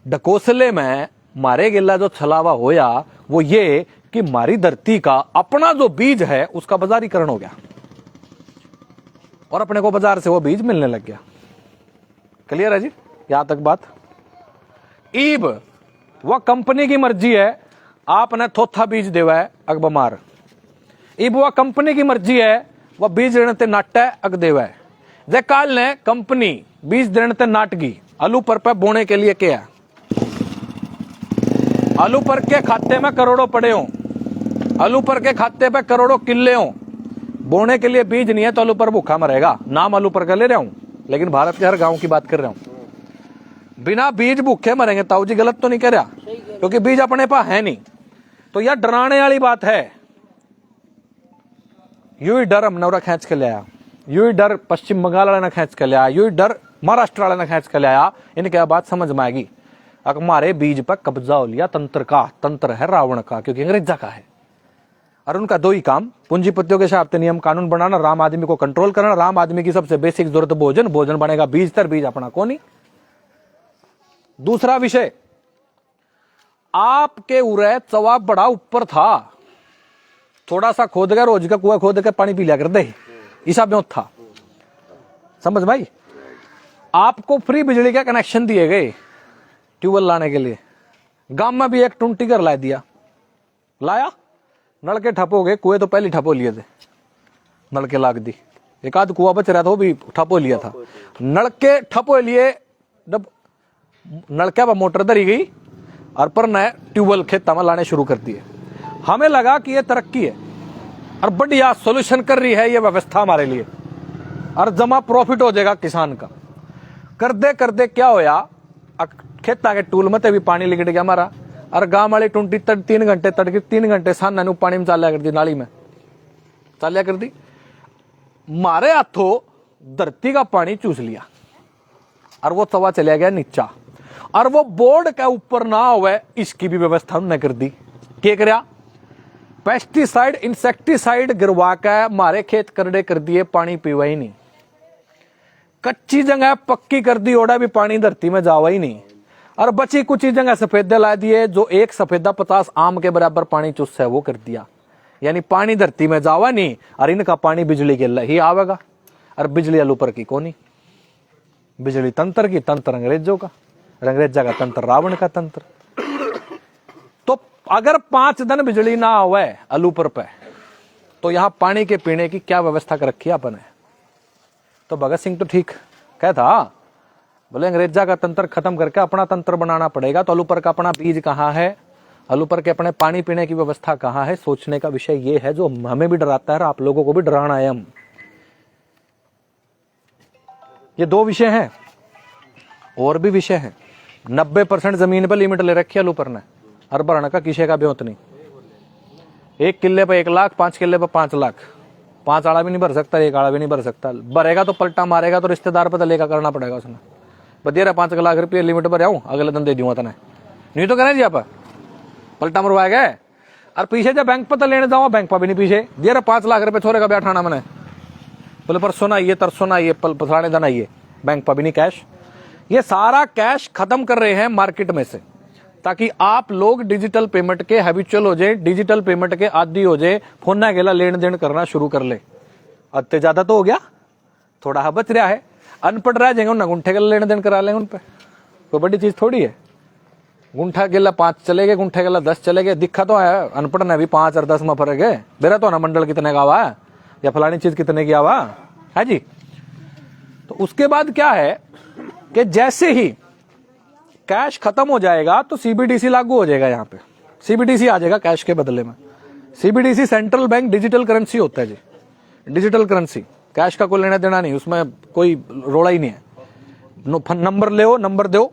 डकोसले में मारे गिला जो छलावा होया वो ये कि मारी धरती का अपना जो बीज है उसका बाजारीकरण हो गया और अपने को बाजार से वो बीज मिलने लग गया। क्लियर है जी, यहां तक बात। ईब वह कंपनी की मर्जी है, आपने थोथा बीज देवा है अग बमार। ईब वह कंपनी की मर्जी है, वह बीज देने ते नाट है अग देवा है। जे काल ने कंपनी बीज देने ते नाट गई, आलू पर पे बोने के लिए क्या है? आलू पर के खाते में करोड़ों पड़े हो, आलू पर के खाते पे करोड़ों किले हो, बोने के लिए बीज नहीं है तो आलू पर भूखा मरेगा। नाम आलू पर का ले रहा हूं, लेकिन भारत के हर गांव की बात कर रहा हूं। बिना बीज भूखे मरेंगे। ताऊ जी गलत तो नहीं कह रहा, क्योंकि बीज अपने पास है नहीं। तो यह डराने वाली बात है। यू ही डर अमनौरा खींच के ले आया, यू ही डर पश्चिम बंगाल वाला ने खींच के ले आया, यू ही डर महाराष्ट्र वाला ने खींच के ले आया। इनके बात समझ में आएगी। हमारे बीज पर कब्जा हो लिया तंत्र का। तंत्र है रावण का, क्योंकि अंग्रेजा का है। और उनका दो ही काम, पूंजीपतियों के हिसाब से नियम कानून बनाना, राम आदमी को कंट्रोल करना। राम आदमी की सबसे बेसिक जरूरत भोजन, भोजन बनेगा बीज तर, बीज अपना कोनी। दूसरा विषय, आपके उरे चवा बड़ा ऊपर था, थोड़ा सा खोद के रोज का कुआ खोद के पानी पी लिया कर दे, हिसाब में था। समझ भाई, आपको फ्री बिजली का कनेक्शन दिए गए ट्यूबवेल लाने के लिए। गांव में भी एक टूंटी घर ला दिया, लाया, नलके ठप हो गए। कुएं तो पहले ठप हो लिए थे, नलके लाग दी। एक आध कुआ बच रहा था, वो भी ठप हो लिया था। नलके ठप हो लिए, जब नलके पर मोटर धरी गई और पर नए ट्यूबवेल खेता में लाने शुरू कर दिए। हमें लगा कि ये तरक्की है और बढ़िया सोल्यूशन कर रही है ये व्यवस्था हमारे लिए, और जमा प्रॉफिट हो जाएगा किसान का। कर दे क्या होया, खेता के टूल में भी पानी लिकट गया हमारा। और गांव वाली टूंटी 3 घंटे तड़के 3 घंटे साना पानी में चालिया कर दी, नाली में चालिया कर दी। मारे हाथों धरती का पानी चूस लिया और वो तवा चला गया नीचा। और वो बोर्ड के ऊपर ना हुए इसकी भी व्यवस्था उन्होंने कर दी। क्या करया, पेस्टिसाइड इंसेक्टिसाइड गिरवा के मारे खेत करड़े कर दिए, पानी पीवा ही नहीं। कच्ची जगह पक्की कर दी, ओड़ा भी पानी धरती में जावा ही नहीं। और बची कुछ जगह सफेदे ला दिए, जो एक सफेदा 50 आम के बराबर पानी चुस है वो कर दिया। यानी पानी धरती में जावा नहीं, और इनका पानी बिजली के ही आवेगा। और बिजली आलू पर की कोनी, बिजली तंत्र की, तंत्र अंग्रेजों का, अंग्रेजा का तंत्र रावण का तंत्र। तो अगर 5 दिन बिजली ना आवे आलू पर पे, तो यहां पानी के पीने की क्या व्यवस्था कर रखी है अपन ने? तो भगत सिंह तो ठीक कहता, बोले अंग्रेजा का तंत्र खत्म करके अपना तंत्र बनाना पड़ेगा। तो आलू पर का अपना बीज कहाँ है, आलू पर के अपने पानी पीने की व्यवस्था कहाँ है? सोचने का विषय ये है, जो हमें भी डराता है और आप लोगों को भी डराना है। हम ये 2 विषय हैं, और भी विषय है। 90% जमीन पर लिमिट ले रखी है आलू पर ने, और भरने का किसी का ब्योत नहीं। 1 किले पर 1 लाख, 5 किले पर 5 लाख। 5 आड़ा भी नहीं भर सकता, 1 आड़ा भी नहीं भर सकता। भरेगा तो पलटा मारेगा, तो रिश्तेदार पर लेकर करना पड़ेगा उसने। बदिया 5 लाख रुपये लिमिट पर आऊं, अगले दिन दे दूंगा तने, नहीं तो करें जी आप पलटा मरवाया गए। और पीछे जब बैंक पर तो लेने जाऊंगा, बैंक पर भी नहीं पीछे दिया 5 लाख रुपये छोरे का बैठाना मैंने, बोले परसों ना आइए, तरसों ना आइए, पसराने दिन आइए, बैंक पर भी नहीं कैश। ये सारा कैश खत्म कर रहे हैं मार्केट में से, ताकि आप लोग डिजिटल पेमेंट के हैबिचुअल हो जाए, डिजिटल पेमेंट के आदी हो जाए, फोन ना गेला लेन देन करना शुरू कर ले। अत्ते ज्यादा तो हो गया, थोड़ा बच रहा है। अनपढ़ रह जाएंगे, उन गुंठे के लेन देन करा लेंगे उन पे, कोई बड़ी चीज थोड़ी है। गुंठा गेला 5 चले गए, गुंठे गेला 10 चले गए, दिखा तो है अनपढ़ ने भी 5 और 10 में फर्क है। मेरा तो ना मंडल कितने का आवा है, या फलानी चीज कितने की आवा है जी। तो उसके बाद क्या है कि जैसे ही कैश खत्म हो जाएगा तो सीबीडीसी लागू हो जाएगा। यहाँ पे सीबीडीसी आ जाएगा कैश के बदले में। CBDC central bank digital currency होता है जी, डिजिटल करेंसी। कैश का कोई लेना देना नहीं, उसमें कोई रोड़ा ही नहीं है। नंबर ले, नंबर दो,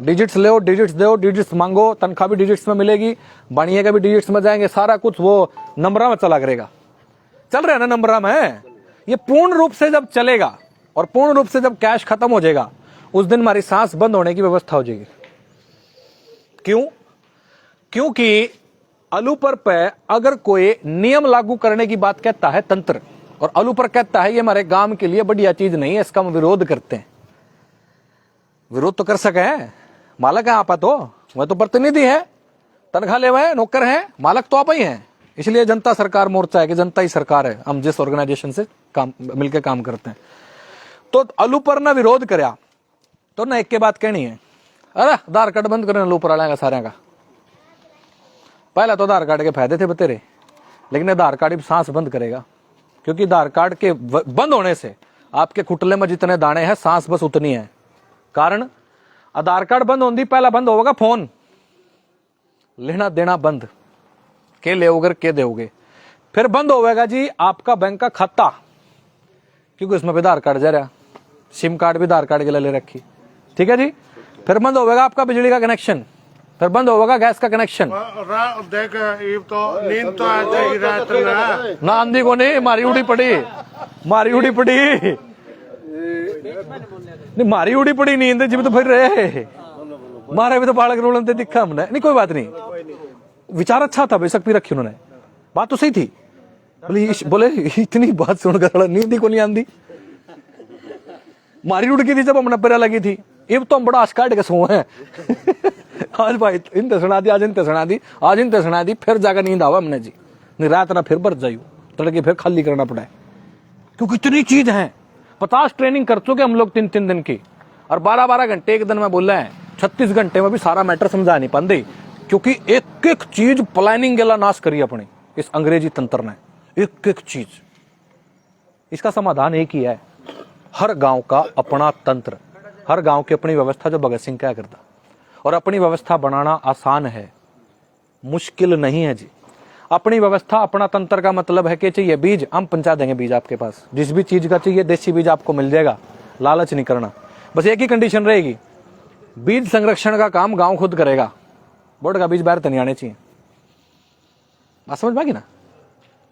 डिजिट्स ले, डिजिट्स दो, डिजिट्स मांगो, तनख्वाह भी डिजिट्स में मिलेगी, बाणिये का भी डिजिट्स में जाएंगे, सारा कुछ वो नंबरा में चला करेगा। चल रहा है ना नंबरा में। ये पूर्ण रूप से जब चलेगा और पूर्ण रूप से जब कैश खत्म हो जाएगा, उस दिन हमारी सांस बंद होने की व्यवस्था हो जाएगी। क्यों? क्योंकि आलू पर अगर कोई नियम लागू करने की बात कहता है तंत्र, और आलू पर कहता है ये हमारे गांव के लिए बढ़िया चीज नहीं है, इसका हम विरोध करते हैं। विरोध तो कर सके हैं, मालक है आप, तो वह तो प्रतिनिधि है, तनख्वाह ले हुए नौकर हैं, मालक तो आप ही हैं। इसलिए जनता सरकार मोर्चा है कि जनता ही सरकार है, हम जिस ऑर्गेनाइजेशन से काम मिलकर काम करते हैं। तो अलूपर ने विरोध करया तो ना एक के बात कहनी है, अरे आधार कार्ड बंद करने अलूपर वाले का सारे का। पहले तो आधार कार्ड के फायदे थे बतेरे, लेकिन आधार कार्ड सांस बंद करेगा, क्योंकि आधार कार्ड के बंद होने से आपके कुटले में जितने दाने हैं सांस बस उतनी है। कारण आधार कार्ड बंद होने पहला बंद होगा फोन, लेना देना बंद, के ले के दोगे। फिर बंद होगा जी आपका बैंक का खाता, क्योंकि उसमें भी आधार कार्ड जा रहा, सिम कार्ड भी आधार कार्ड के लिए ले रखी, ठीक है जी। फिर बंद होगा आपका बिजली का कनेक्शन, फिर बंद होगा गैस का कनेक्शन। देख ये तो नींद तो आ जाएगी रात ना आंधी को नहीं, मारी उड़ी पड़ी, मारी उड़ी पड़ी नहीं, मारी उड़ी पड़ी नींद जिब तो फिर रहे मारे भी तो बालक रोलन दिखा हमने नहीं, कोई बात नहीं, विचार अच्छा था, बेशक भी रखी उन्होंने, बात तो सही थी। बोले इतनी बात सुनकर नींद को नहीं आंदी, मारी उड़ की थी जब हमने पैरा लगी थी, अब तो हम बड़ा आस्काट के सो हैं आज भाई इन सुना दी, आज इन सुना दी, आज इन सुना दी, फिर जाकर नींद आवा हमने जी, नहीं रात ना फिर बरत जायू, तड़के फिर खाली करना पड़ा है, क्योंकि इतनी चीज है। 50 ट्रेनिंग कर चुके हम लोग 3-3 दिन की, और 12-12 घंटे एक दिन में बोल रहे हैं, 36 घंटे में भी सारा मैटर समझा नहीं पाते, क्योंकि एक एक चीज प्लानिंग गेला नाश करी अपनी इस अंग्रेजी तंत्र ने, एक एक चीज। इसका समाधान एक ही है, हर गांव का अपना तंत्र, हर गांव की अपनी व्यवस्था, जो भगत सिंह क्या करता। और अपनी व्यवस्था बनाना आसान है, मुश्किल नहीं है जी। अपनी व्यवस्था अपना तंत्र का मतलब है कि चाहिए बीज, हम पहुंचा देंगे बीज आपके पास, जिस भी चीज का चाहिए देसी बीज आपको मिल जाएगा, लालच नहीं करना। बस एक ही कंडीशन रहेगी, बीज संरक्षण का काम गांव खुद करेगा, बोर्ड का बीज बाहर तो नहीं आने चाहिए। बात समझ पाएगी ना,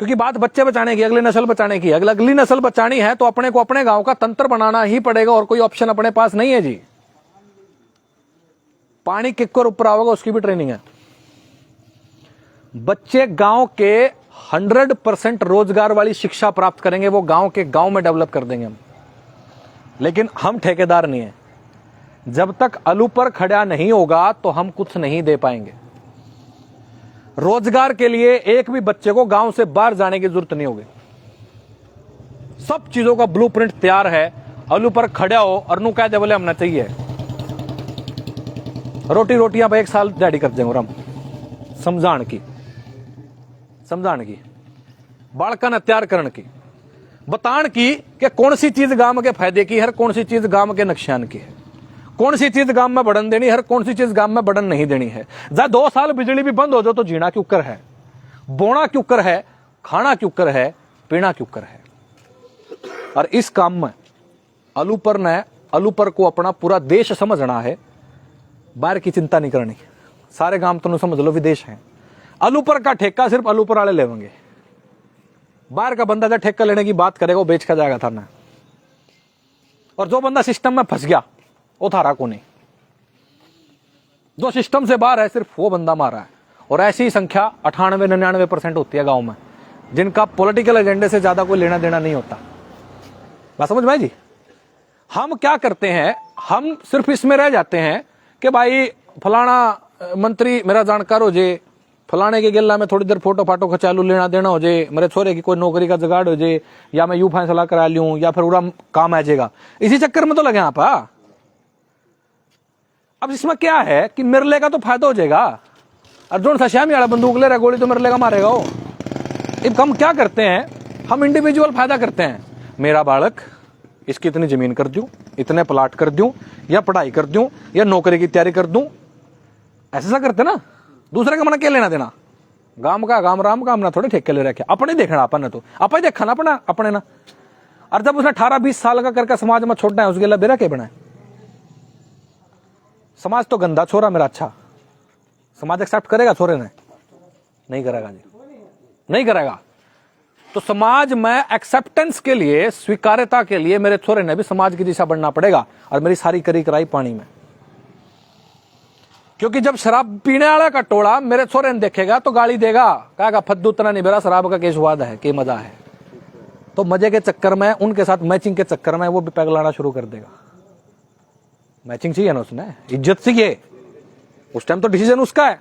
क्योंकि बात बच्चे बचाने की, अगली नस्ल बचाने की, अगली नस्ल बचानी है तो अपने को अपने गांव का तंत्र बनाना ही पड़ेगा, और कोई ऑप्शन अपने पास नहीं है जी। पानी किक्कर ऊपर आओगे उसकी भी ट्रेनिंग है। बच्चे गांव के 100% रोजगार वाली शिक्षा प्राप्त करेंगे, वो गांव के गांव में डेवलप कर देंगे हम, लेकिन हम ठेकेदार नहीं है। जब तक अलू पर खड़ा नहीं होगा तो हम कुछ नहीं दे पाएंगे। रोजगार के लिए एक भी बच्चे को गांव से बाहर जाने की जरूरत नहीं होगी, सब चीजों का ब्लूप्रिंट तैयार है। अलू पर खड़ा हो और नू कह दे बोले हमने चाहिए रोटियां पर 1 साल दिहाड़ी कर देंगे हम, समझाण की बालका ने तैयार करने की, बताण की कि कौन सी चीज गांव के फायदे की है, कौन सी चीज गांव के नुकसान की है, कौन सी चीज गांव में बढ़न देनी है, कौन सी चीज गांव में बढ़न नहीं देनी है। जब 2 साल बिजली भी बंद हो जाए तो जीना क्यों कर है, बोना क्यों कर है, खाना क्यों कर है, पीना क्यों कर है। और इस काम में अलू पर को अपना पूरा देश समझना है, बाहर की चिंता नहीं करनी। सारे गांव तो समझ लो विदेश हैं, अलू पर का ठेका सिर्फ अलू पर वाले लेंगे, बाहर का बंदा जब ठेका लेने की बात करेगा वो बेच का जाएगा थाना। और जो बंदा सिस्टम में फंस गया वो थारा को नहीं, जो सिस्टम से बाहर है सिर्फ वो बंदा मारा है। और ऐसी संख्या 98-99% होती है गांव में, जिनका पॉलिटिकल एजेंडे से ज्यादा कोई लेना देना नहीं होता। बात समझ भाई जी। हम क्या करते हैं, हम सिर्फ इसमें रह जाते हैं कि भाई फलाना मंत्री मेरा जानकार हो जे, फलाने के गिल्ला में थोड़ी देर फोटो फाटो खचालू, लेना देना हो जे, मेरे छोरे की कोई नौकरी का जुगाड़ हो जे, या मैं यूं फैसला करा लूं, या फिर पूरा काम आ जाएगा, इसी चक्कर में तो लगे आप। अब इसमें क्या है कि मिरले का तो फायदा हो जाएगा, अर्जुन सश्यामी वाला बंदूक ले रहा, गोली तो मिरले का मारेगा वो। अब हम क्या करते हैं, हम इंडिविजुअल फायदा करते हैं, मेरा बालक इसकी इतनी जमीन कर दूं, इतने प्लाट कर दूं, या पढ़ाई कर दूं, या नौकरी की तैयारी कर दूं, ऐसा करते ना। दूसरे का मना क्या लेना देना, गांव का गांव राम का, हमने थोड़े ठेके ले रखे, अपने देखना, अपन ने तो अपन देखा ना अपने ना। और जब उसने 18-20 साल का करके समाज में छोड़ना है, उसके लिए बेरा क्या बनाए। समाज तो गंदा छोरा मेरा अच्छा, समाज एक्सेप्ट करेगा छोरे ने, नहीं करेगा जी, नहीं करेगा। तो समाज में एक्सेप्टेंस के लिए, स्वीकार्यता के लिए मेरे छोरे ने भी समाज की दिशा बढ़ना पड़ेगा। और मेरी सारी करी कराई पानी में, क्योंकि जब शराब पीने वाला का टोला मेरे छोरे ने देखेगा तो गाली देगा, कहेगा फद्दू तना नहीं बेरा, शराब का के स्वाद है, के मजा है। तो मजे के चक्कर में, उनके साथ मैचिंग के चक्कर में वो भी पैग लाना शुरू कर देगा। मैचिंग चाहिए ना उसने, इज्जत चाहिए। उस टाइम तो डिसीजन उसका है।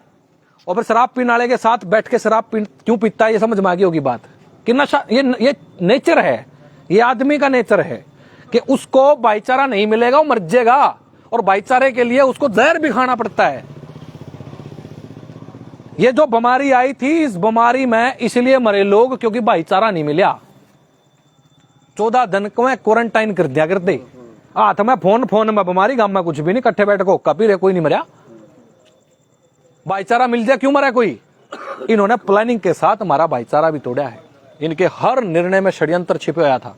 और फिर शराब पीने वाले के साथ बैठ के शराब क्यों पीता है, ये समझ में आ गई होगी बात कि नशा, ये नेचर है, ये आदमी का नेचर है कि उसको भाईचारा नहीं मिलेगा, वो मर जाएगा, और भाईचारे के लिए उसको जहर भी खाना पड़ता है। ये जो बीमारी आई थी, इस बीमारी में इसलिए मरे लोग क्योंकि भाईचारा नहीं मिला। 14 दिन को क्वारंटाइन कर दिया करते, हाथ में फोन में बीमारी, गांव में कुछ भी नहीं, कट्ठे बैठ को कभी रे कोई नहीं मरा। भाईचारा मिल जाए क्यों मरा कोई? इन्होंने प्लानिंग के साथ हमारा भाईचारा भी तोड़ा है। इनके हर निर्णय में षड्यंत्र छिपे हुआ था।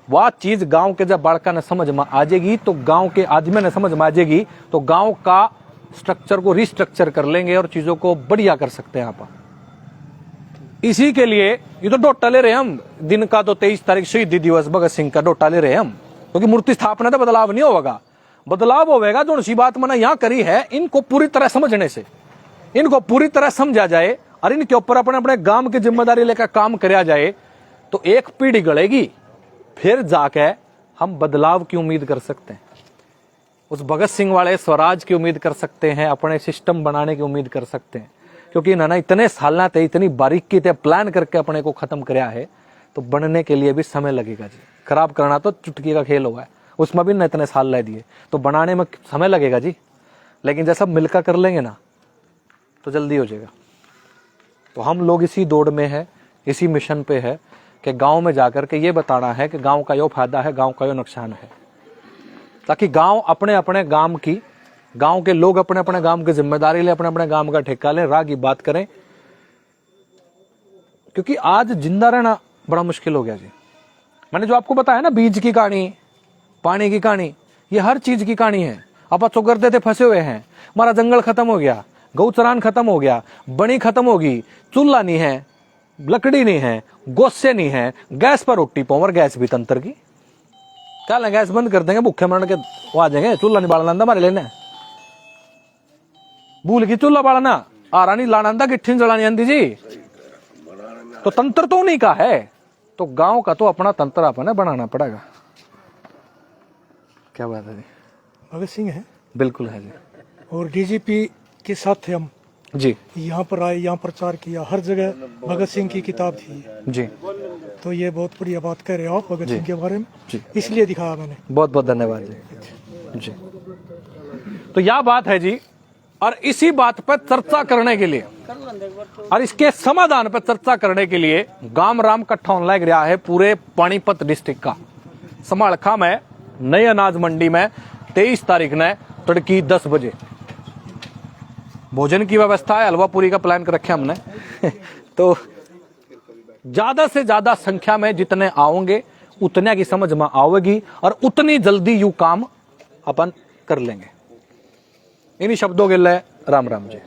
वह चीज गांव के जब बाड़का ने समझ में आ जाएगी, तो गांव के आदमी ने समझ में आ जाएगी, तो गांव का स्ट्रक्चर को रिस्ट्रक्चर कर लेंगे और चीजों को बढ़िया कर सकते हैं। यहाँ पर इसी के लिए ये तो डोटा ले रहे हैं हम, दिन का तो 23 तारीख शहीदी दिवस भगत सिंह का डोटा ले रहे हैं हम, क्योंकि मूर्ति स्थापना तो बदलाव नहीं होगा। बदलाव होगा जो सी बात मैंने यहां करी है, इनको पूरी तरह समझने से, इनको पूरी तरह समझा जाए और इनके ऊपर अपने अपने गांव की जिम्मेदारी लेकर काम किया जाए, तो एक पीढ़ी गड़ेगी, फिर जाके हम बदलाव की उम्मीद कर सकते हैं। उस भगत सिंह वाले स्वराज की उम्मीद कर सकते हैं, अपने सिस्टम बनाने की उम्मीद कर सकते हैं, क्योंकि इन्होंने इतने साल थे, इतनी बारीकी से प्लान करके अपने को खत्म कराया है, तो बनने के लिए भी समय लगेगा जी। खराब करना तो चुटकी का खेल हुआ है, उसमें भी न इतने साल लग दिए, तो बनाने में समय लगेगा जी। लेकिन जैसा मिलकर कर लेंगे ना, तो जल्दी हो जाएगा। तो हम लोग इसी दौड़ में है, इसी मिशन पे है कि गांव में जाकर के ये बताना है कि गांव का यो फायदा है, गांव का यो नुकसान है, ताकि गांव अपने अपने गांव की, गांव के लोग अपने अपने गांव की जिम्मेदारी ले, अपने अपने गांव का ठेका लें, राह की बात करें। क्योंकि आज जिंदा रहना बड़ा मुश्किल हो गया जी। मैंने जो आपको बताया ना, बीज की कहानी, पानी की कहानी, ये हर चीज की कहानी है। आप चौकरते थे फंसे हुए हैं, हमारा जंगल खत्म हो गया, गौचरान खत्म हो गया, बनी खत्म होगी, चूल्हा नहीं है, लकड़ी नहीं है, गोस्से नहीं है, गैस पर रोटी पावर, गैस भी तंत्र की, क्या गैस बंद कर देंगे, भूखे मरण के वो आ जाएंगे। चूल्हा नहीं बालना हमारे लेने, भूल की चूल्हा बालना आरा नहीं लाना, गिट्ठी जलानी आंदी जी। तो तंत्र तो उन्हीं का है, तो गांव का तो अपना तंत्र अपने बनाना पड़ेगा। क्या बात है जी? भगत सिंह है, बिल्कुल है जी। और डीजीपी के साथ थे हम जी, यहाँ पर आए, यहाँ प्रचार किया, हर जगह भगत सिंह की किताब थी जी। तो ये बहुत बढ़िया बात कर रहे हो आप भगत सिंह के बारे में जी, इसलिए दिखाया मैंने। बहुत बहुत धन्यवाद जी। जी, तो यह बात है जी, और इसी बात पर चर्चा करने के लिए और इसके समाधान पर चर्चा करने के लिए गांव राम इकट्ठा होने लग रहा है पूरे पानीपत डिस्ट्रिक्ट का। समालखा में नई अनाज मंडी में 23 तारीख ने तड़की 10 बजे भोजन की व्यवस्था है, हलवा पूरी का प्लान कर रखे हमने तो ज्यादा से ज्यादा संख्या में जितने आओगे उतने की समझ में आवेगी और उतनी जल्दी यू काम अपन कर लेंगे। इन्हीं शब्दों के लिए राम राम जी।